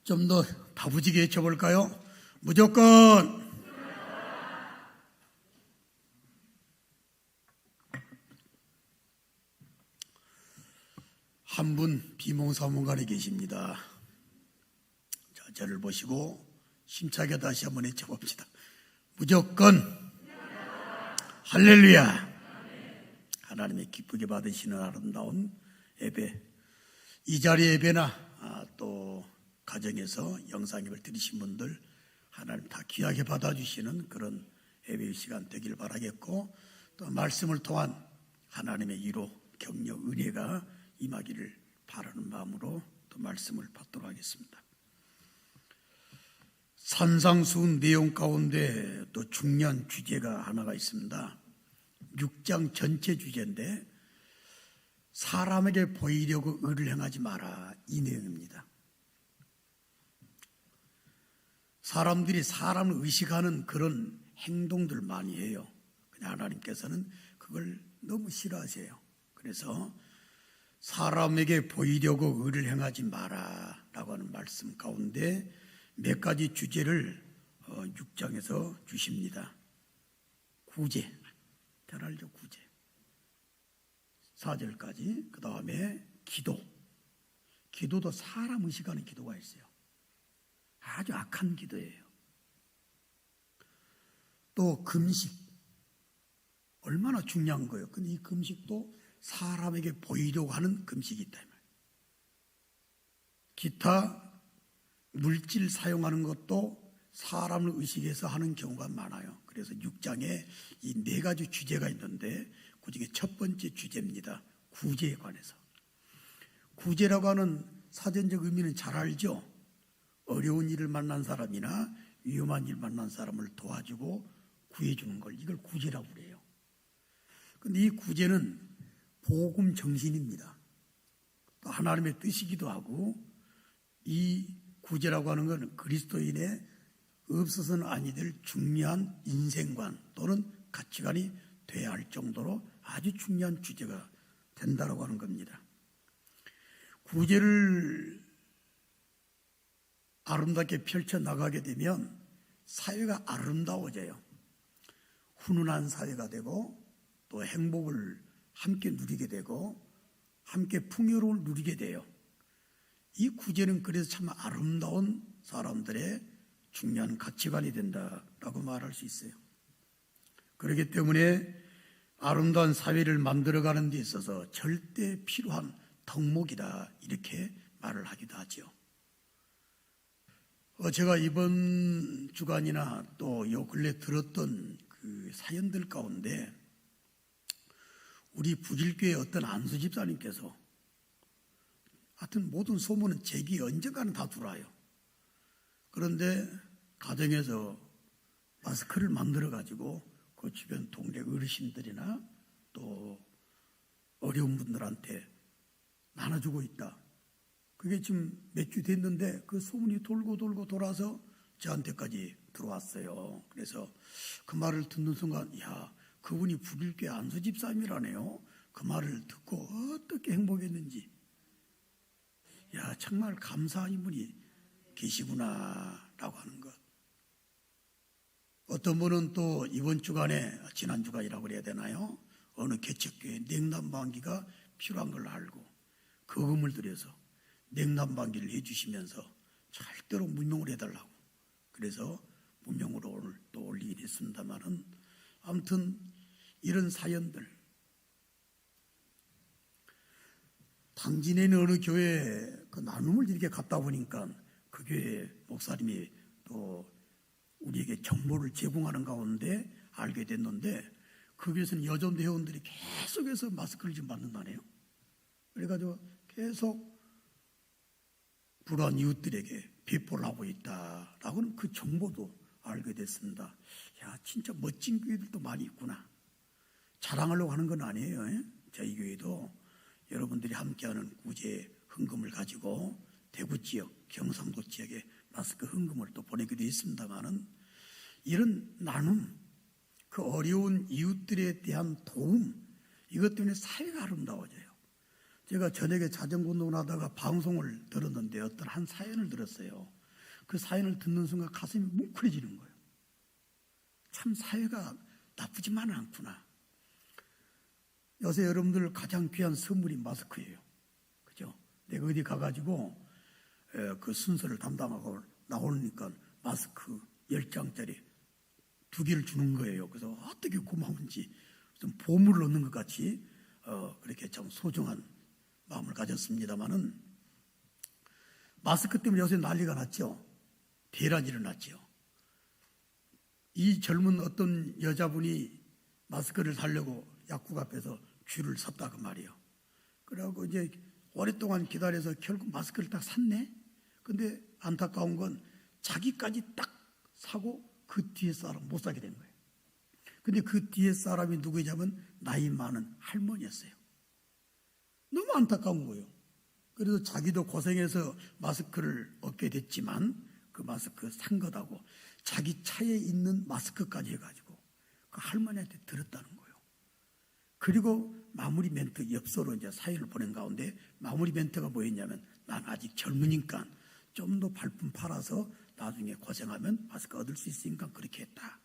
좀 더 다부지게 외쳐볼까요? 무조건! 한 분 비몽사몽간에 계십니다. 자, 저를 보시고 힘차게 다시 한번 외쳐봅시다. 무조건! 할렐루야! 하나님의 기쁘게 받으시는 아름다운 예배, 이 자리의 예배나 또 가정에서 영상예배를 드리신 분들 하나님 다 귀하게 받아주시는 그런 예배의 시간 되길 바라겠고, 또 말씀을 통한 하나님의 위로, 격려, 은혜가 임하기를 바라는 마음으로 또 말씀을 받도록 하겠습니다. 산상수훈 내용 가운데 또 중요한 주제가 하나가 있습니다. 6장 전체 주제인데, 사람에게 보이려고 의를 행하지 마라, 이 내용입니다. 사람들이 사람을 의식하는 그런 행동들 많이 해요. 근데 하나님께서는 그걸 너무 싫어하세요. 그래서 사람에게 보이려고 의를 행하지 마라 라고 하는 말씀 가운데 몇 가지 주제를 6장에서 주십니다. 구제, 잘 알죠? 구제. 4절까지. 그 다음에 기도. 기도도 사람 의식하는 기도가 있어요. 아주 악한 기도예요. 또 금식. 얼마나 중요한 거예요. 근데 이 금식도 사람에게 보이려고 하는 금식이 있다. 기타 물질 사용하는 것도 사람을 의식해서 하는 경우가 많아요. 그래서 6장에 이 4가지 주제가 있는데 그중에 첫 번째 주제입니다. 구제에 관해서. 구제라고 하는 사전적 의미는 잘 알죠? 어려운 일을 만난 사람이나 위험한 일 만난 사람을 도와주고 구해주는 걸, 이걸 구제라고 그래요. 그런데 이 구제는 복음 정신입니다. 또 하나님의 뜻이기도 하고, 이 구제라고 하는 것은 그리스도인의 없어서는 아니 될 중요한 인생관 또는 가치관이 돼야 할 정도로 아주 중요한 주제가 된다고 하는 겁니다. 구제를 아름답게 펼쳐나가게 되면 사회가 아름다워져요. 훈훈한 사회가 되고 또 행복을 함께 누리게 되고 함께 풍요로움을 누리게 돼요. 이 구제는 그래서 참 아름다운 사람들의 중요한 가치관이 된다라고 말할 수 있어요. 그렇기 때문에 아름다운 사회를 만들어가는 데 있어서 절대 필요한 덕목이다, 이렇게 말을 하기도 하죠. 제가 이번 주간이나 또 요 근래 들었던 그 사연들 가운데 우리 북일교회 어떤 안수 집사님께서, 하여튼 모든 소문은 제 귀에 언젠가는 다 들어와요. 그런데 가정에서 마스크를 만들어 가지고 그 주변 동네 어르신들이나 또 어려운 분들한테 나눠주고 있다. 그게 지금 몇 주 됐는데 그 소문이 돌고 돌아서 저한테까지 들어왔어요. 그래서 그 말을 듣는 순간, 야, 그분이 북일교회 안수집사님이라네요. 그 말을 듣고 어떻게 행복했는지, 야, 정말 감사한 분이 계시구나 라고 하는 것. 어떤 분은 또 이번 주간에, 지난 주간이라고 그래야 되나요? 어느 개척교회 냉난방기가 필요한 걸 알고 거금을 들여서 냉난방기를 해주시면서 절대로 문명을 해달라고, 그래서 문명으로 오늘 또 올리긴 했습니다만은, 아무튼 이런 사연들, 당진에 있는 어느 교회에 그 나눔을 이렇게 갔다 보니까 그 교회 목사님이 또 우리에게 정보를 제공하는 가운데 알게 됐는데, 그 교회에서는 여전도 회원들이 계속해서 마스크를 지금 받는다네요. 그래가지고 계속 불우한 이웃들에게 배포를 하고 있다라고는 그 정보도 알게 됐습니다. 야, 진짜 멋진 교회들도 많이 있구나. 자랑하려고 하는 건 아니에요. 저희 교회도 여러분들이 함께하는 구제 헌금을 가지고 대구 지역, 경상도 지역에 마스크 헌금을 또 보내기도 했습니다만은, 이런 나눔, 그 어려운 이웃들에 대한 도움, 이것 때문에 사회가 아름다워져요. 제가 저녁에 자전거 운동을 하다가 방송을 들었는데 어떤 한 사연을 들었어요. 그 사연을 듣는 순간 가슴이 뭉클해지는 거예요. 참 사회가 나쁘지만은 않구나. 요새 여러분들 가장 귀한 선물이 마스크예요. 그죠? 내가 어디 가가지고 그 순서를 담당하고 나오니까 마스크 10장짜리 2개를 주는 거예요. 그래서 어떻게 고마운지 좀 보물을 얻는 것 같이 그렇게 참 소중한 마음을 가졌습니다마는 마스크 때문에 요새 난리가 났죠. 대란이 일어났죠. 이 젊은 어떤 여자분이 마스크를 사려고 약국 앞에서 줄을 섰다고 말이에요. 그래갖고 이제 오랫동안 기다려서 결국 마스크를 딱 샀네. 근데 안타까운 건 자기까지 딱 사고 그 뒤에 사람 못 사게 된 거예요. 근데 그 뒤에 사람이 누구냐면 나이 많은 할머니였어요. 너무 안타까운 거예요. 그래서 자기도 고생해서 마스크를 얻게 됐지만 그 마스크 산 것하고 자기 차에 있는 마스크까지 해가지고 그 할머니한테 들었다는 거예요. 그리고 마무리 멘트 엽서로 이제 사연을 보낸 가운데 마무리 멘트가 뭐였냐면 난 아직 젊으니까 좀 더 발품 팔아서 나중에 고생하면 마스크 얻을 수 있으니까 그렇게 했다.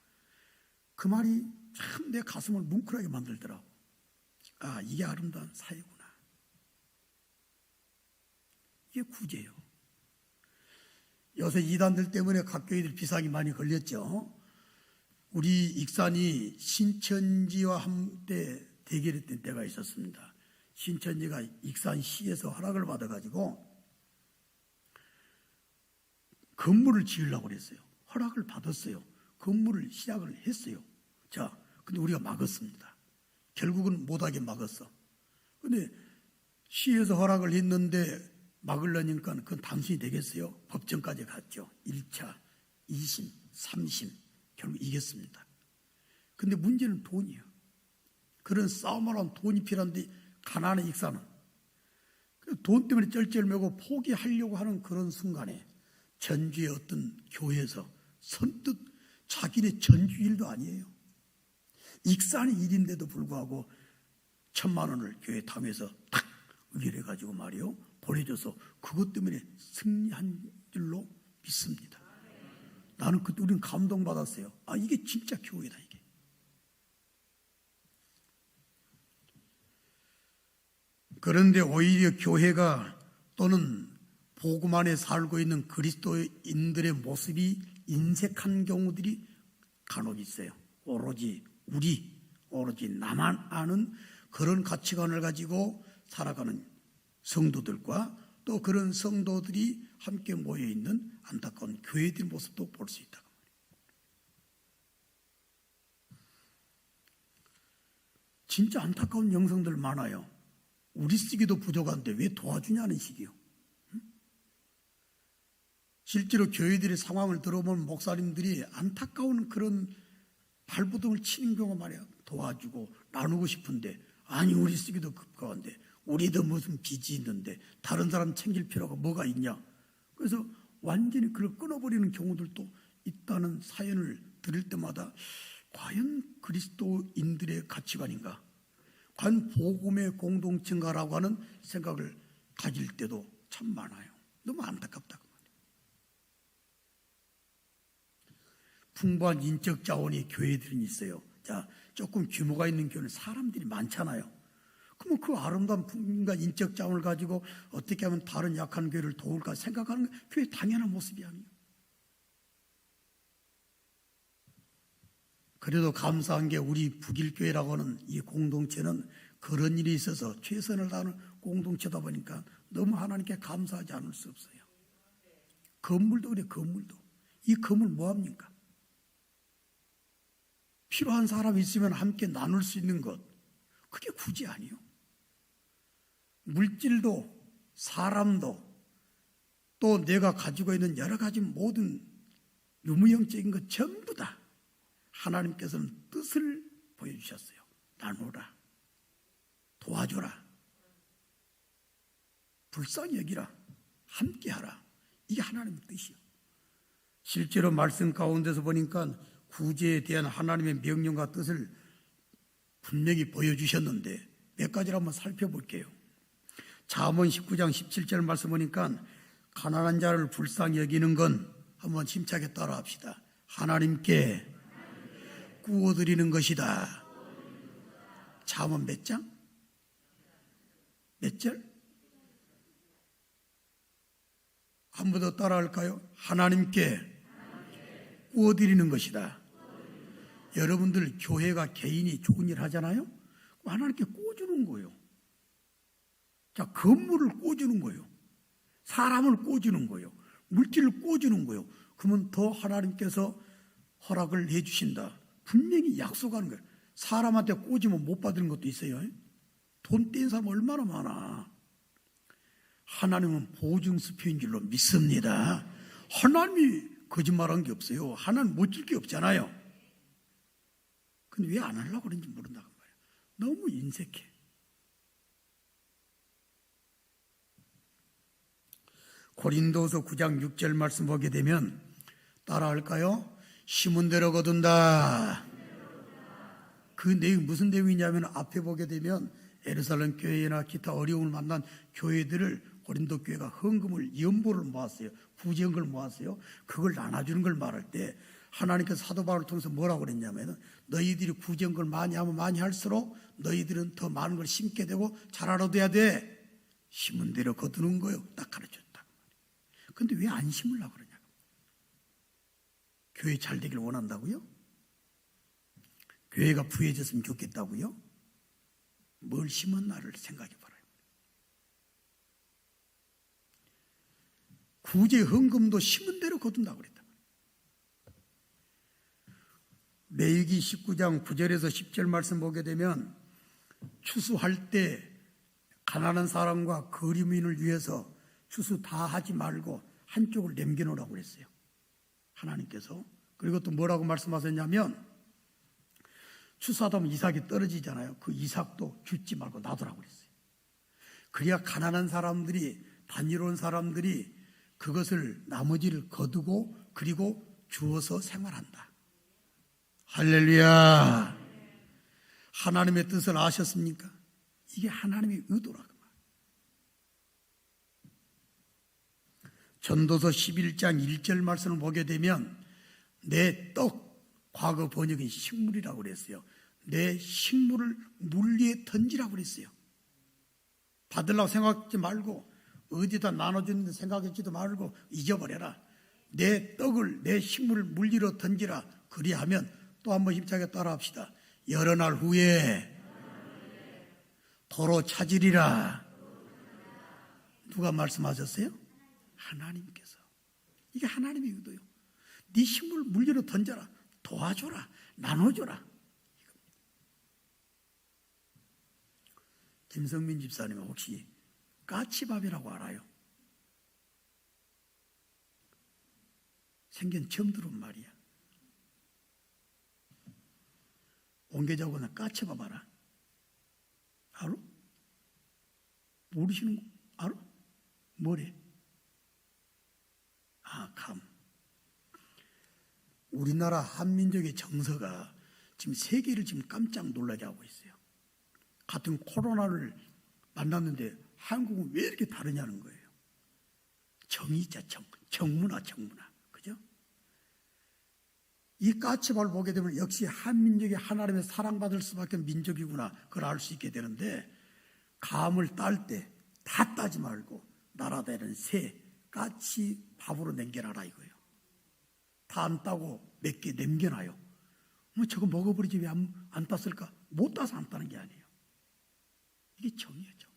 그 말이 참 내 가슴을 뭉클하게 만들더라고. 아, 이게 아름다운 사회구나. 이게 구제예요. 요새 이단들 때문에 각 교회들 비상이 많이 걸렸죠. 우리 익산이 신천지와 한때 대결했던 때가 있었습니다. 신천지가 익산시에서 허락을 받아가지고 건물을 지으려고 그랬어요. 허락을 받았어요. 건물을 시작을 했어요. 자, 근데 우리가 막았습니다. 결국은 못하게 막았어. 근데 시에서 허락을 했는데 막으려니까 그건 단순히 되겠어요? 법정까지 갔죠. 1차, 2심, 3심 결국 이겼습니다. 근데 문제는 돈이에요. 그런 싸움을 하면 돈이 필요한데 가난한 익산은 돈 때문에 쩔쩔매고 포기하려고 하는 그런 순간에 전주의 어떤 교회에서 선뜻 자기네 전주 일도 아니에요. 익산의 일인데도 불구하고 1,000만 원을 교회 탐해서 탁 의결해가지고 말이요 보내줘서 그것 때문에 승리한 줄로 믿습니다. 나는 그때 우리는 감동받았어요. 아, 이게 진짜 교회다 이게. 그런데 오히려 교회가 또는 복음 안에 살고 있는 그리스도인들의 모습이 인색한 경우들이 간혹 있어요. 오로지 나만 아는 그런 가치관을 가지고 살아가는 성도들과 또 그런 성도들이 함께 모여있는 안타까운 교회들 모습도 볼 수 있다고 말이에요. 진짜 안타까운 영성들 많아요. 우리 쓰기도 부족한데 왜 도와주냐는 식이요. 실제로 교회들의 상황을 들어보면 목사님들이 안타까운 그런 발버둥을 치는 경우가 많아요. 도와주고 나누고 싶은데 아니 우리 쓰기도 급한데 우리도 무슨 빚이 있는데 다른 사람 챙길 필요가 뭐가 있냐. 그래서 완전히 그걸 끊어버리는 경우들도 있다는 사연을 들을 때마다 과연 그리스도인들의 가치관인가, 과연 복음의 공동체인가라고 하는 생각을 가질 때도 참 많아요. 너무 안타깝다. 풍부한 인적 자원이 교회들은 있어요. 자, 조금 규모가 있는 교회는 사람들이 많잖아요. 그러면 그 아름다운 풍부한 인적 자원을 가지고 어떻게 하면 다른 약한 교회를 도울까 생각하는 게 교회의 당연한 모습이 아니에요. 그래도 감사한 게 우리 북일교회라고 하는 이 공동체는 그런 일이 있어서 최선을 다하는 공동체다 보니까 너무 하나님께 감사하지 않을 수 없어요. 건물도 그래, 건물도. 이 건물 뭐합니까? 필요한 사람이 있으면 함께 나눌 수 있는 것, 그게 굳이 아니에요. 물질도 사람도 또 내가 가지고 있는 여러 가지 모든 유무형적인 것 전부 다 하나님께서는 뜻을 보여주셨어요. 나누라, 도와줘라, 불쌍히 여기라, 함께하라. 이게 하나님의 뜻이에요. 실제로 말씀 가운데서 보니까 구제에 대한 하나님의 명령과 뜻을 분명히 보여주셨는데 몇 가지를 한번 살펴볼게요. 잠언 19장 17절 말씀 보니까 가난한 자를 불쌍히 여기는 건 한번 힘차게 따라합시다. 하나님께 구워드리는 것이다. 잠언 몇 장? 몇 절? 한 번 더 따라할까요? 하나님께 구워드리는 것이다. 여러분들 교회가 개인이 좋은 일 하잖아요? 하나님께 구워주는 거예요. 자, 건물을 구워주는 거예요. 사람을 구워주는 거예요. 물질을 구워주는 거예요. 그러면 더 하나님께서 허락을 해주신다. 분명히 약속하는 거예요. 사람한테 꽂으면 못 받는 것도 있어요. 돈 뗀 사람 얼마나 많아. 하나님은 보증수표인 줄로 믿습니다. 하나님이 거짓말한 게 없어요. 하나님 못 줄 게 없잖아요. 근데 왜 안 하려고 그런지 모른다고 말이에요. 너무 인색해. 고린도서 9장 6절 말씀 보게 되면 따라할까요? 심은 대로 거둔다. 그 내용 무슨 내용이냐면 앞에 보게 되면 예루살렘 교회나 기타 어려움을 만난 교회들을 고린도 교회가 헌금을 연보를 모았어요. 구제연금을 모았어요. 그걸 나눠주는 걸 말할 때 하나님께서 사도 바울을 통해서 뭐라고 그랬냐면 너희들이 구제연금을 많이 하면 많이 할수록 너희들은 더 많은 걸 심게 되고 자라러 돼야 돼. 심은 대로 거두는 거요. 딱 가르쳤다. 근데 왜 안 심으려고 그러냐고. 교회 잘 되길 원한다고요? 교회가 부해졌으면 좋겠다고요? 뭘 심었나를 생각해 봐요. 구제 헌금도 심은 대로 거둔다고 그랬다. 레위기 19장 9절에서 10절 말씀 보게 되면 추수할 때 가난한 사람과 거류민을 위해서 추수 다 하지 말고 한쪽을 남겨놓으라고 그랬어요. 하나님께서. 그리고 또 뭐라고 말씀하셨냐면 추수하다 보면 이삭이 떨어지잖아요. 그 이삭도 줍지 말고 놔두라고 그랬어요. 그래야 가난한 사람들이, 단위로운 사람들이 그것을 나머지를 거두고 그리고 주어서 생활한다. 할렐루야. 하나님의 뜻을 아셨습니까? 이게 하나님의 의도라고. 전도서 11장 1절 말씀을 보게 되면 내 떡, 과거 번역은 식물이라고 그랬어요. 내 식물을 물 위에 던지라고 그랬어요. 받으려고 생각하지 말고 어디다 나눠주는데 생각하지도 말고 잊어버려라. 내 떡을, 내 식물을 물 위로 던지라. 그리하면 또 한번 힘차게 따라합시다. 여러 날 후에 도로 찾으리라. 누가 말씀하셨어요? 하나님께서. 이게 하나님의 의도요. 네 식물 물 위로 던져라. 도와줘라. 나눠줘라. 김성민 집사님은 혹시 까치밥이라고 알아요? 생전 처음 들은 말이야. 옹개자고는 까치밥 알아? 알아? 모르시는 거 알아? 뭐래? 아, 감. 우리나라 한민족의 정서가 지금 세계를 지금 깜짝 놀라게 하고 있어요. 같은 코로나를 만났는데 한국은 왜 이렇게 다르냐는 거예요. 정이자 정, 정문화. 그죠? 이 까치밥을 보게 되면 역시 한민족이 하나님의 사랑받을 수밖에 없는 민족이구나. 그걸 알 수 있게 되는데 감을 딸 때 다 따지 말고 날아다니는 새, 까치 밥으로 남겨놔라 이거예요. 다 안 따고 몇 개 남겨놔요. 뭐 저거 먹어버리지 왜 안 땄을까? 못 따서 안 따는 게 아니에요. 이게 정이에요, 정.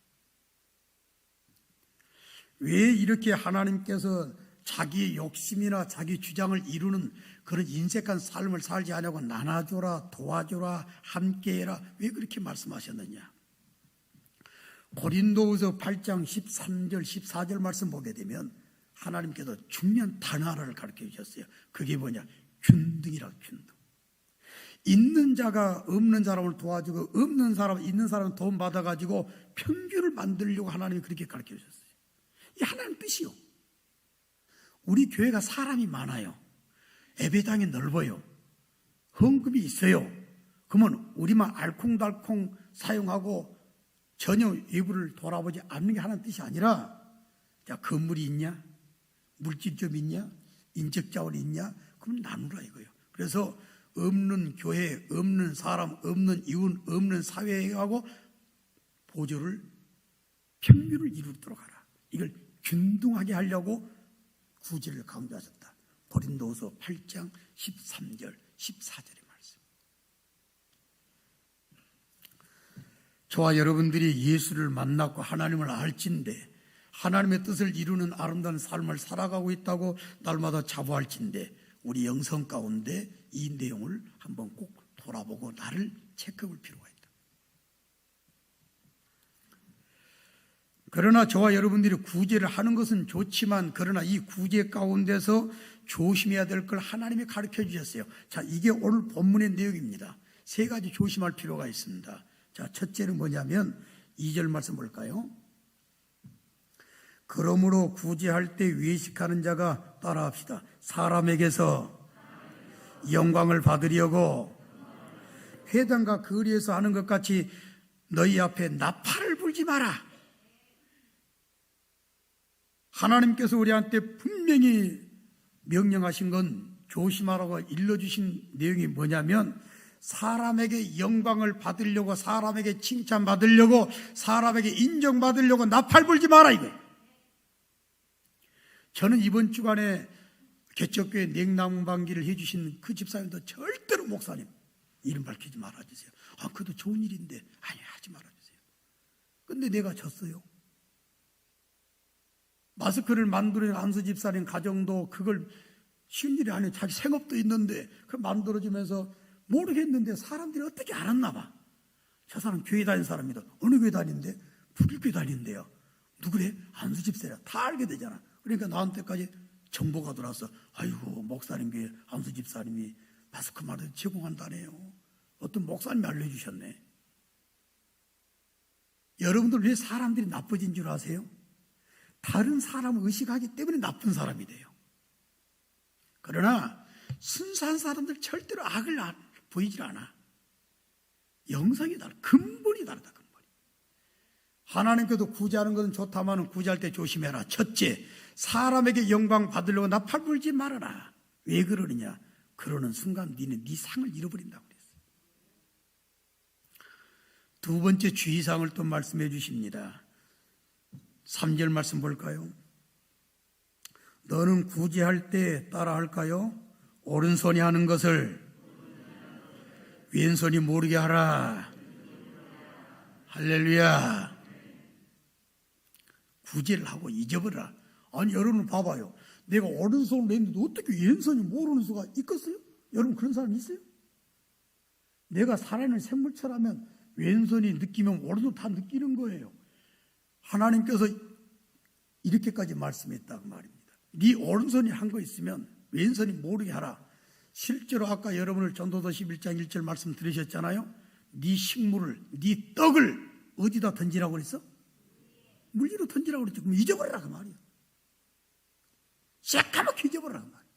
왜 이렇게 하나님께서 자기의 욕심이나 자기 주장을 이루는 그런 인색한 삶을 살지 않냐고 나눠줘라, 도와줘라, 함께해라. 왜 그렇게 말씀하셨느냐? 고린도후서 8장 13절, 14절 말씀 보게 되면 하나님께서 중요한 단어 하나를 가르쳐 주셨어요. 그게 뭐냐? 균등이라, 균등. 있는 자가 없는 사람을 도와주고 없는 사람, 있는 사람은 돈 받아가지고 평균을 만들려고 하나님이 그렇게 가르쳐 주셨어요. 이 하나님 뜻이요. 우리 교회가 사람이 많아요. 예배당이 넓어요. 헌금이 있어요. 그러면 우리만 알콩달콩 사용하고 전혀 외부를 돌아보지 않는 게 하나의 뜻이 아니라, 자, 건물이 있냐? 물질 좀 있냐? 인적 자원이 있냐? 그럼 나누라 이거예요. 그래서 없는 교회, 없는 사람, 없는 이웃, 없는 사회하고 보조를, 평균을 이루도록 하라. 이걸 균등하게 하려고 구제를 강조하셨다. 고린도후서 8장 13절, 14절의 말씀. 저와 여러분들이 예수를 만났고 하나님을 알진대, 하나님의 뜻을 이루는 아름다운 삶을 살아가고 있다고 날마다 자부할진대, 우리 영성 가운데 이 내용을 한번 꼭 돌아보고 나를 체크해볼 필요가 있다. 그러나 저와 여러분들이 구제를 하는 것은 좋지만, 그러나 이 구제 가운데서 조심해야 될 걸 하나님이 가르쳐 주셨어요. 자, 이게 오늘 본문의 내용입니다. 세 가지 조심할 필요가 있습니다. 자, 첫째는 뭐냐면 2절 말씀 볼까요? 그러므로 구제할 때 외식하는 자가 따라합시다. 사람에게서 영광을 받으려고 회당과 거리에서 하는 것 같이 너희 앞에 나팔을 불지 마라. 하나님께서 우리한테 분명히 명령하신 건, 조심하라고 일러주신 내용이 뭐냐면, 사람에게 영광을 받으려고, 사람에게 칭찬받으려고, 사람에게 인정받으려고 나팔 불지 마라 이거예요. 저는 이번 주간에 개척교회 냉난방기를 해주신 그 집사님도 절대로 목사님 이름 밝히지 말아주세요. 아, 그것도 좋은 일인데, 아니, 하지 말아주세요. 근데 내가 졌어요. 마스크를 만들어낸 안수 집사님 가정도 그걸 쉬운 일이 아니에요. 자기 생업도 있는데 그걸 만들어주면서 모르겠는데 사람들이 어떻게 알았나 봐. 저 사람 교회 다니는 사람이다. 어느 교회 다니는데? 북일교회 다니는데요. 누구래? 안수 집사라. 다 알게 되잖아. 그러니까 나한테까지 정보가 들어와서, 아이고, 목사님 교회 안수 집사님이 마스크 말을 제공한다네요. 어떤 목사님이 알려주셨네. 여러분들 왜 사람들이 나빠진 줄 아세요? 다른 사람을 의식하기 때문에 나쁜 사람이 돼요. 그러나 순수한 사람들 절대로 악을 보이질 않아. 영성이 다르다. 근본이 다르다. 근본이. 하나님께도 구제하는 것은 좋다마는 구제할 때 조심해라. 첫째, 사람에게 영광 받으려고 나팔 불지 말아라. 왜 그러느냐? 그러는 순간 니는 네 상을 잃어버린다고 그랬어요. 두 번째 주의사항을 또 말씀해 주십니다. 3절 말씀 볼까요? 너는 구제할 때 따라 할까요? 오른손이 하는 것을 왼손이 모르게 하라. 할렐루야. 구제를 하고 잊어버려라. 아니, 여러분 봐봐요. 내가 오른손을 냈는데 어떻게 왼손이 모르는 수가 있겠어요? 여러분 그런 사람 있어요? 내가 살아있는 생물체라면 왼손이 느끼면 오른손 다 느끼는 거예요. 하나님께서 이렇게까지 말씀했다고 말입니다. 네 오른손이 한 거 있으면 왼손이 모르게 하라. 실제로 아까 여러분을 전도서 11장 1절 말씀 들으셨잖아요. 네 식물을, 네 떡을 어디다 던지라고 그랬어? 물 위로 던지라고 그랬죠. 그럼 잊어버리라 그 말이에요. 새까맣게 잊어버리라 그 말이에요.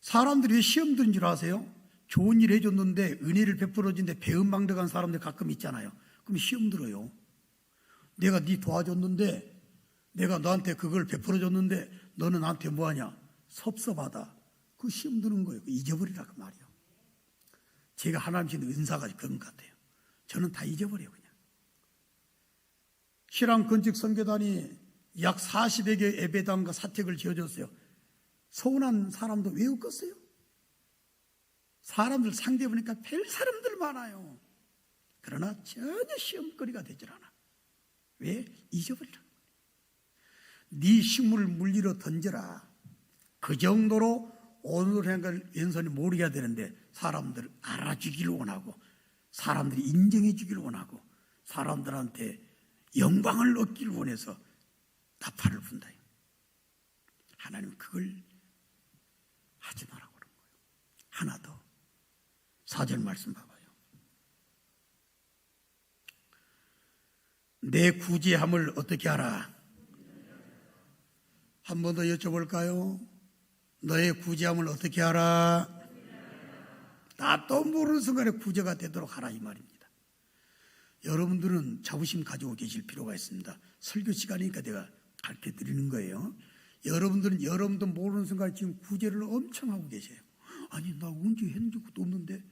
사람들이 왜 시험 드는 줄 아세요? 좋은 일 해줬는데 은혜를 베풀어준데 배은망덕한 사람들 가끔 있잖아요. 그럼 시험 들어요. 내가 네 도와줬는데, 내가 너한테 그걸 베풀어줬는데 너는 나한테 뭐하냐? 섭섭하다. 그 시험 드는 거예요. 잊어버리라 그 말이에요. 제가 하나님 주신 은사가 그런 것 같아요. 저는 다 잊어버려요 그냥. 신앙 건축 선교단이 약 40여 개의 예배당과 사택을 지어줬어요. 서운한 사람도 왜 없겠어요? 사람들 상대해 보니까 별 사람들 많아요. 그러나 전혀 시험거리가 되질 않아. 왜? 잊어버리라. 네 식물을 물리로 던져라. 그 정도로 오늘 한 걸 왼손이 모르게 해야 되는데 사람들 알아주기를 원하고, 사람들이 인정해 주기를 원하고, 사람들한테 영광을 얻기를 원해서 나팔을 분다. 하나님은 그걸 하지 말라고 그런 거예요. 하나 더 4절 말씀 봐봐요. 내 구제함을 어떻게 하라? 한 번 더 여쭤볼까요? 너의 구제함을 어떻게 하라? 나 또 모르는 순간에 구제가 되도록 하라 이 말입니다. 여러분들은 자부심 가지고 계실 필요가 있습니다. 설교 시간이니까 내가 가르쳐 드리는 거예요. 여러분들은 여러분도 모르는 순간에 지금 구제를 엄청 하고 계세요. 아니, 나 언제 했는 것도 없는데,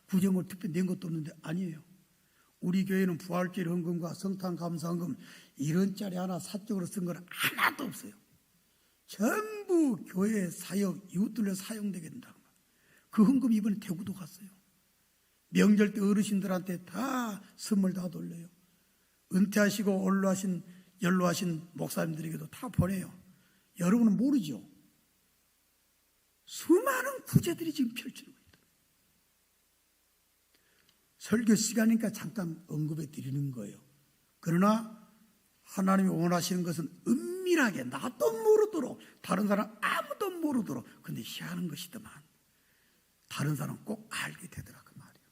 구제를 특별히 낸 것도 없는데. 아니에요. 우리 교회는 부활절 헌금과 성탄 감사헌금 이런 짜리 하나 사적으로 쓴 건 하나도 없어요. 전부 교회 사역, 이웃들로 사용되게 된다고. 그 헌금 이번에 대구도 갔어요. 명절 때 어르신들한테 다 선물 다 돌려요. 은퇴하시고 연로하신 목사님들에게도 다 보내요. 여러분은 모르죠. 수많은 구제들이 지금 펼쳐지고 있다. 설교 시간이니까 잠깐 언급해 드리는 거예요. 그러나 하나님이 원하시는 것은 은밀하게 나도 모르도록, 다른 사람 아무도 모르도록. 근데 희한한 것이더만 다른 사람 꼭 알게 되더라 그 말이에요.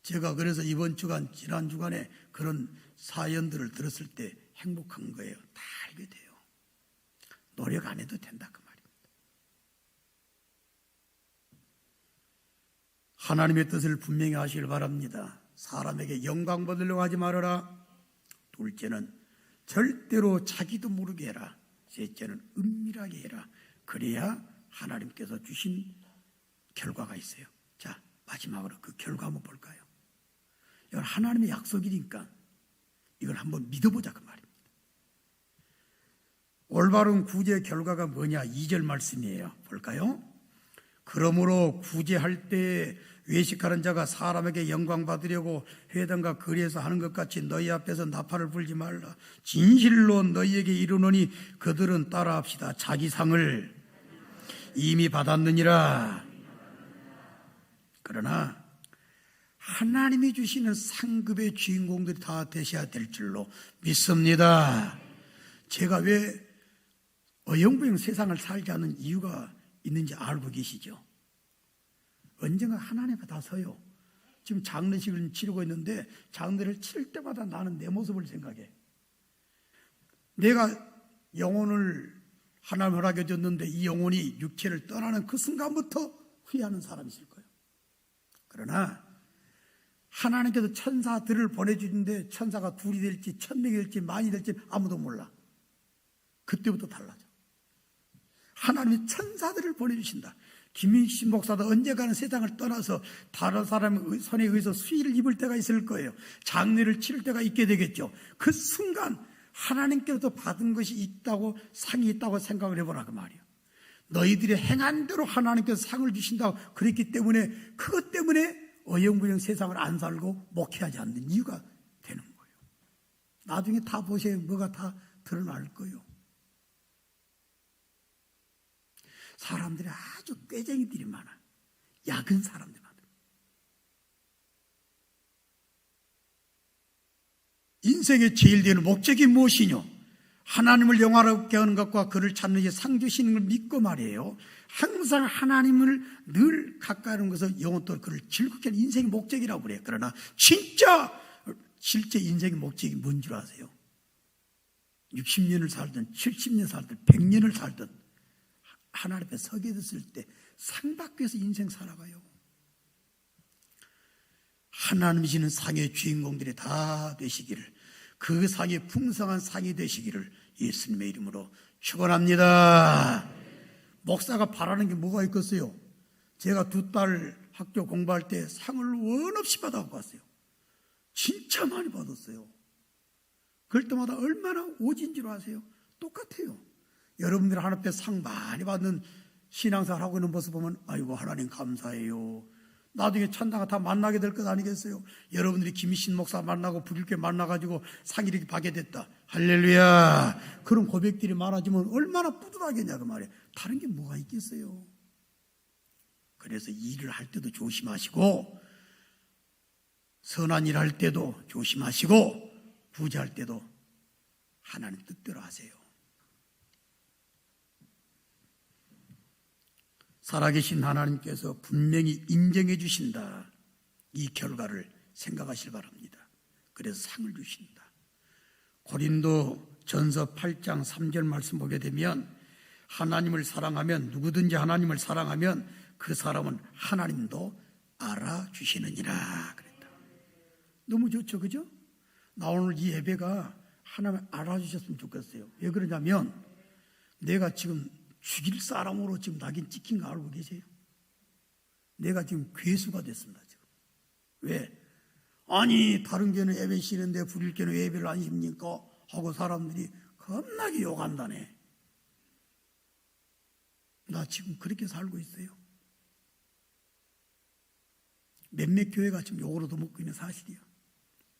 제가 그래서 이번 주간 지난 주간에 그런 사연들을 들었을 때 행복한 거예요. 다 알게 돼요. 노력 안 해도 된다 그 말입니다. 하나님의 뜻을 분명히 하시길 바랍니다. 사람에게 영광 받으려고 하지 말아라. 둘째는 절대로 자기도 모르게 해라. 셋째는 은밀하게 해라. 그래야 하나님께서 주신 결과가 있어요. 자, 마지막으로 그 결과 한번 볼까요? 이건 하나님의 약속이니까 이걸 한번 믿어보자 그 말입니다. 올바른 구제 결과가 뭐냐? 2절 말씀이에요. 볼까요? 그러므로 구제할 때 외식하는 자가 사람에게 영광 받으려고 회당과 거리에서 하는 것 같이 너희 앞에서 나팔을 불지 말라. 진실로 너희에게 이르노니 그들은 따라합시다. 자기 상을 이미 받았느니라. 그러나 하나님이 주시는 상급의 주인공들이 다 되셔야 될 줄로 믿습니다. 제가 왜 어영부영 세상을 살지 않는 이유가 있는지 알고 계시죠? 언젠가 하나님 앞에 다 서요. 지금 장례식을 치르고 있는데 장례를 치를 때마다 나는 내 모습을 생각해. 내가 영혼을 하나님 허락해 줬는데 이 영혼이 육체를 떠나는 그 순간부터 후회하는 사람이 있을 거예요. 그러나 하나님께서 천사들을 보내주는데 천사가 둘이 될지 1000명이 될지 만이 될지 아무도 몰라. 그때부터 달라져. 하나님이 천사들을 보내주신다. 김인식 목사도 언젠가는 세상을 떠나서 다른 사람의 손에 의해서 수의를 입을 때가 있을 거예요. 장례를 치를 때가 있게 되겠죠. 그 순간 하나님께로부터 받은 것이 있다고, 상이 있다고 생각을 해보라 그 말이에요. 너희들이 행한 대로 하나님께서 상을 주신다고 그랬기 때문에, 그것 때문에 어영부영 세상을 안 살고 목회하지 않는 이유가 되는 거예요. 나중에 다 보세요. 뭐가 다 드러날 거예요. 사람들이 아주 꾀쟁이들이 많아. 야근 사람들이 많아. 인생의 제일 되는 목적이 무엇이뇨? 하나님을 영화롭게 하는 것과 그를 찾는 게 상 주시는 걸 믿고 말이에요. 항상 하나님을 늘 가까이 하는 것을 영원토록 그를 즐겁게 하는 인생의 목적이라고 그래요. 그러나 진짜 실제 인생의 목적이 뭔 줄 아세요? 60년을 살든 70년 살든 100년을 살든 하나님 앞에 서게 됐을 때 상 받기 위해서 인생 살아가요. 하나님이 주시는 상의 주인공들이 다 되시기를, 그 상이 풍성한 상이 되시기를 예수님의 이름으로 축원합니다. 목사가 바라는 게 뭐가 있겠어요? 제가 2딸 학교 공부할 때 상을 원 없이 받아갖고 왔어요. 진짜 많이 받았어요. 그럴 때마다 얼마나 오진 줄 아세요? 똑같아요. 여러분들이 하나님 앞에 상 많이 받는 신앙생활 하고 있는 모습 보면 아이고 하나님 감사해요. 나중에 천당을 다 만나게 될 것 아니겠어요? 여러분들이 김희신 목사 만나고 부길교회 만나가지고 상 이렇게 받게 됐다. 할렐루야. 그런 고백들이 많아지면 얼마나 뿌듯하겠냐 그 말이에요. 다른 게 뭐가 있겠어요? 그래서 일을 할 때도 조심하시고, 선한 일 할 때도 조심하시고, 부자할 때도 하나님 뜻대로 하세요. 살아계신 하나님께서 분명히 인정해 주신다. 이 결과를 생각하시기 바랍니다. 그래서 상을 주신다. 고린도 전서 8장 3절 말씀 보게 되면, 하나님을 사랑하면, 누구든지 하나님을 사랑하면 그 사람은 하나님도 알아주시느니라 그랬다. 너무 좋죠, 그죠? 나 오늘 이 예배가 하나님 알아주셨으면 좋겠어요. 왜 그러냐면 내가 지금 죽일 사람으로 지금 낙인 찍힌 거 알고 계세요? 내가 지금 괴수가 됐습니다, 지금. 왜? 아니, 다른 교회는 예배 쉬는데 불일교는 왜 예배를 안 십니까? 하고 사람들이 겁나게 욕한다네. 나 지금 그렇게 살고 있어요. 몇몇 교회가 지금 욕으로도 먹고 있는 사실이야.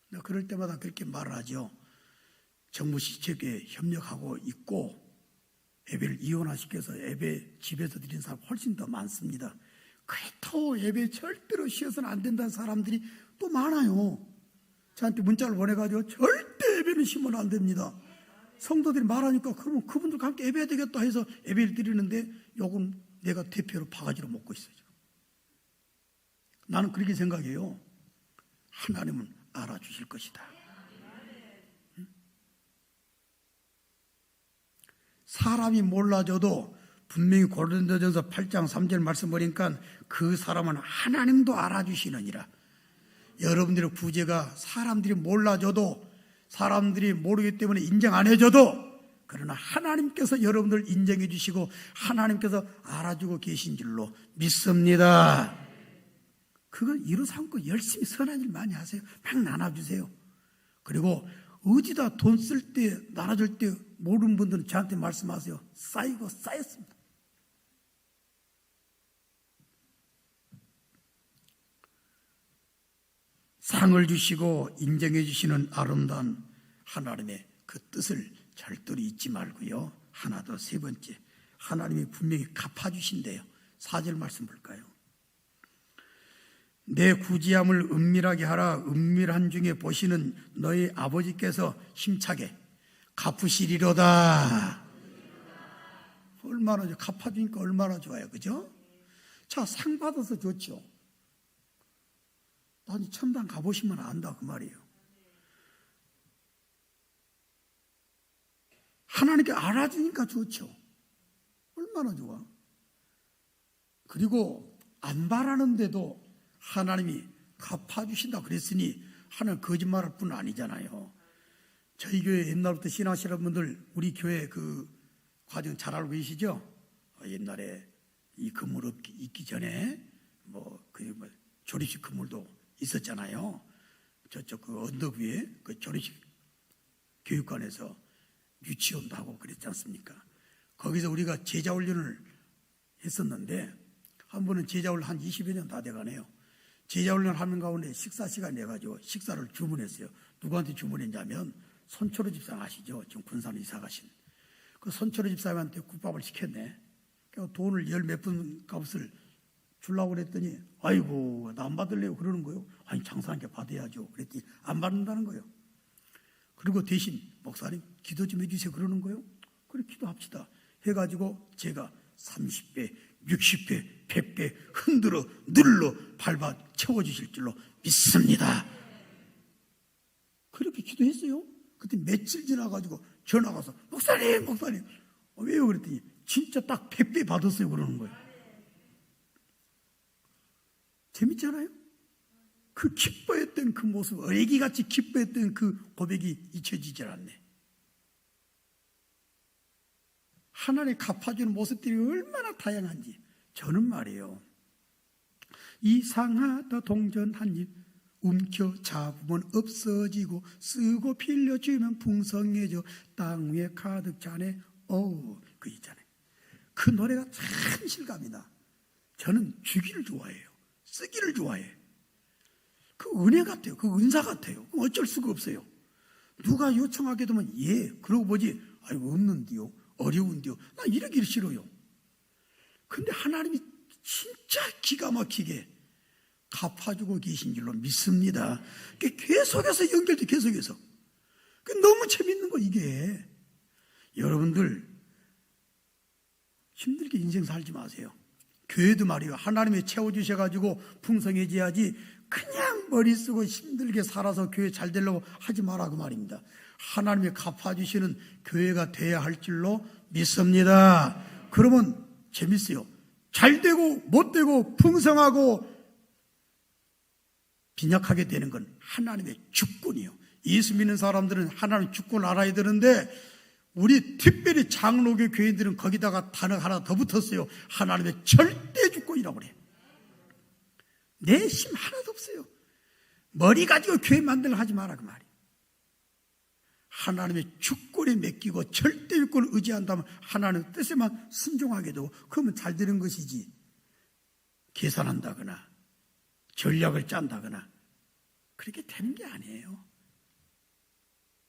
나 그럴 때마다 그렇게 말을 하죠. 정부 시책에 협력하고 있고 예배를 이원화시켜서 예배 집에서 드리는 사람 훨씬 더 많습니다. 그렇다고 예배 절대로 쉬어서는 안 된다는 사람들이 또 많아요. 저한테 문자를 보내가지고 절대 예배는 쉬면 안 됩니다. 성도들이 말하니까 그러면 그분들과 함께 예배해야 되겠다 해서 예배를 드리는데 욕은 내가 대표로 바가지로 먹고 있어요. 나는 그렇게 생각해요. 하나님은 알아주실 것이다. 사람이 몰라줘도 분명히 고린도전서 8장 3절 말씀 보니까 그 사람은 하나님도 알아주시느니라. 여러분들의 구제가 사람들이 몰라줘도 사람들이 모르기 때문에 인정 안 해줘도 그러나 하나님께서 여러분들 인정해 주시고 하나님께서 알아주고 계신 줄로 믿습니다. 그걸 이루 삼고 열심히 선한 일 많이 하세요. 막 나눠주세요. 그리고 어디다 돈 쓸 때 나눠줄 때 모르는 분들은 저한테 말씀하세요. 쌓이고 쌓였습니다. 상을 주시고 인정해 주시는 아름다운 하나님의 그 뜻을 절대로 잊지 말고요. 하나 더, 세 번째, 하나님이 분명히 갚아주신대요. 4절 말씀 볼까요? 내 구지함을 은밀하게 하라. 은밀한 중에 보시는 너희 아버지께서 힘차게 갚으시리로다. 얼마나 좋아. 갚아주니까 얼마나 좋아요, 그죠? 자, 상 받아서 좋죠. 아니, 천당 가보시면 안다 그 말이에요. 하나님께 알아주니까 좋죠. 얼마나 좋아. 그리고 안 바라는데도 하나님이 갚아주신다 그랬으니 하나님 거짓말할 뿐 아니잖아요. 저희 교회 옛날부터 신하시는 분들 우리 교회 그 과정 잘 알고 계시죠? 옛날에 이 건물 있기 전에 조립식 건물도 있었잖아요. 저쪽 그 언덕 위에 그 조립식 교육관에서 유치원도 하고 그랬지 않습니까? 거기서 우리가 제자훈련을 했었는데 한 번은 제자훈련 한 20여 년 다 돼가네요. 제자훈련 하는 가운데 식사 시간 내가지고 식사를 주문했어요. 누구한테 주문했냐면 손초로 집사님 아시죠? 지금 군산에 이사 가신 그 손초로 집사님한테 국밥을 시켰네. 그러니까 돈을 열 몇 분 값을 주려고 그랬더니 아이고 나 안 받을래요 그러는 거예요. 아니 장사하니까 받아야죠. 그랬더니 안 받는다는 거예요. 그리고 대신 목사님 기도 좀 해주세요 그러는 거예요. 그래 기도합시다 해가지고 제가 30배 60배 100배 흔들어 눌러 밟아 채워주실 줄로 믿습니다. 그렇게 기도했어요. 그때 며칠 지나가지고 전화가 와서 목사님 왜요 그랬더니 진짜 딱 100배 받았어요 그러는 거예요. 재밌잖아요. 그 기뻐했던 그 모습, 애기같이 기뻐했던 그 고백이 잊혀지질 않네. 하나님 갚아주는 모습들이 얼마나 다양한지. 저는 말이에요, 이상하다 동전 한 입 움켜 잡으면 없어지고 쓰고 빌려주면 풍성해져 땅 위에 가득 차네. 그 있잖아요. 그 노래가 참 실감이다. 저는 주기를 좋아해요. 쓰기를 좋아해. 그 은혜 같아요. 그 은사 같아요. 어쩔 수가 없어요. 누가 요청하게 되면 그러고 보지 아이고 없는데요 어려운데요 나 이러기를 싫어요. 근데 하나님이 진짜 기가 막히게 갚아주고 계신 줄로 믿습니다. 계속해서 연결돼. 계속해서 너무 재밌는 거 이게. 여러분들 힘들게 인생 살지 마세요. 교회도 말이에요. 하나님이 채워주셔가지고 풍성해져야지 그냥 머리 쓰고 힘들게 살아서 교회 잘 되려고 하지 마라 그 말입니다. 하나님이 갚아주시는 교회가 돼야 할 줄로 믿습니다. 그러면 재밌어요. 잘 되고 못 되고 풍성하고 빈약하게 되는 건 하나님의 주권이요. 예수 믿는 사람들은 하나님의 주권을 알아야 되는데 우리 특별히 장로교 교인들은 거기다가 단어 하나 더 붙었어요. 하나님의 절대 주권이라고 그래요. 내심 하나도 없어요. 머리 가지고 교회 만들려 하지 마라 그 말이에요. 하나님의 주권에 맡기고 절대 주권을 의지한다면 하나님의 뜻에만 순종하게 되고 그러면 잘 되는 것이지, 계산한다거나 전략을 짠다거나 그렇게 되는 게 아니에요.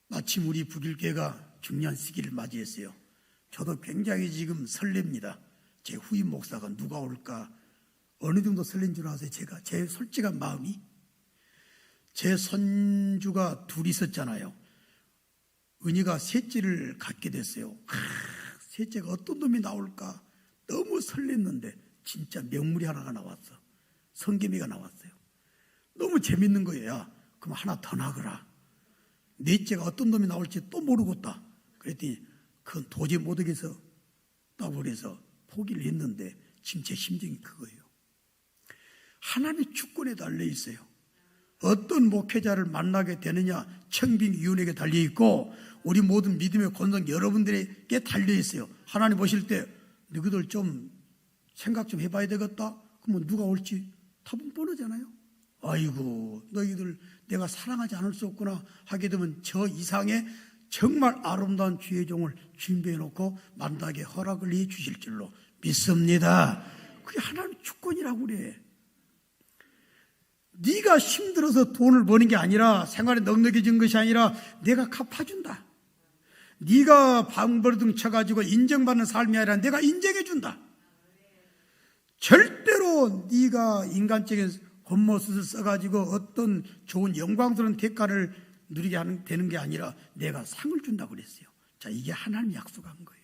마침 우리 북일교회가 중요한 시기를 맞이했어요. 저도 굉장히 지금 설렙니다. 제 후임 목사가 누가 올까 어느 정도 설렌 줄 아세요? 제가 제 솔직한 마음이, 제 손주가 둘이 있었잖아요. 은희가 셋째를 갖게 됐어요. 셋째가 어떤 놈이 나올까 너무 설렜는데 진짜 명물이 하나가 나왔어. 성개미가 나왔어요. 너무 재밌는 거예요. 야, 그럼 하나 더 낳으라. 넷째가 어떤 놈이 나올지 또 모르겠다. 그랬더니 그건 도저히 못 하겠어. 라고 그래서 포기를 했는데 지금 제 심정이 그거예요. 하나님의 주권에 달려 있어요. 어떤 목회자를 만나게 되느냐 청빙위원회에게 달려있고 우리 모든 믿음의 권성 여러분들에게 달려있어요. 하나님 보실 때 너희들 좀 생각 좀 해봐야 되겠다. 그러면 누가 올지 답은 뻔하잖아요. 아이고 너희들 내가 사랑하지 않을 수 없구나 하게 되면 저 이상의 정말 아름다운 주의 종을 준비해 놓고 만나게 허락을 해 주실 줄로 믿습니다. 그게 하나님의 주권이라고 그래. 네가 힘들어서 돈을 버는 게 아니라, 생활에 넉넉해진 것이 아니라 내가 갚아준다. 네가 방버둥 쳐가지고 인정받는 삶이 아니라 내가 인정해준다. 절대로 네가 인간적인 겉모습을 써가지고 어떤 좋은 영광스러운 대가를 누리게 되는 게 아니라 내가 상을 준다고 그랬어요. 자, 이게 하나님 약속한 거예요.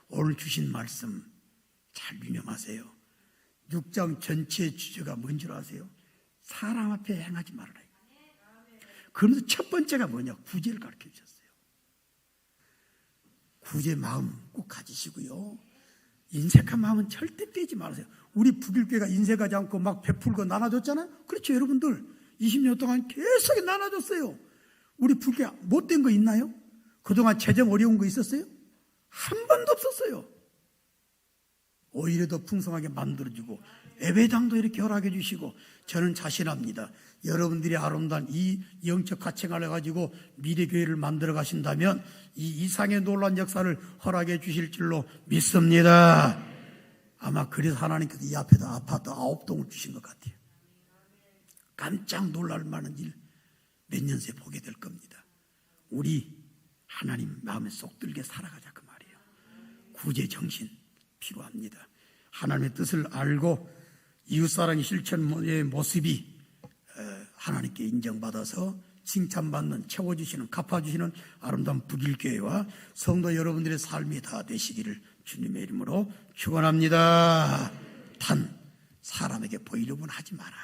오늘 주신 말씀 잘 유념하세요. 6장 전체의 주제가 뭔 줄 아세요? 사람 앞에 행하지 말아라. 그러면서 첫 번째가 뭐냐? 구제를 가르쳐 주셨어요. 구제 마음 꼭 가지시고요. 인색한 마음은 절대 빼지 말으세요. 우리 북일교회가 인색하지 않고 막 베풀고 나눠줬잖아요. 그렇죠, 여러분들. 20년 동안 계속 나눠줬어요. 우리 북일교회 못된 거 있나요? 그동안 재정 어려운 거 있었어요? 한 번도 없었어요. 오히려 더 풍성하게 만들어주고 예배당도 이렇게 허락해 주시고, 저는 자신합니다. 여러분들이 아름다운 이 영적 가치관을 가지고 미래교회를 만들어 가신다면 이 이상의 놀라운 역사를 허락해 주실 줄로 믿습니다. 아마 그래서 하나님께서 이 앞에다 아파트 9동을 주신 것 같아요. 깜짝 놀랄 만한 일 몇 년 새 보게 될 겁니다. 우리 하나님 마음에 쏙 들게 살아가자 그 말이에요. 구제 정신 필요합니다. 하나님의 뜻을 알고 이웃사랑의 실천의 모습이 하나님께 인정받아서 칭찬받는, 채워주시는, 갚아주시는 아름다운 북일교회와 성도 여러분들의 삶이 다 되시기를 주님의 이름으로 축원합니다. 단 사람에게 보이려고는 하지 마라.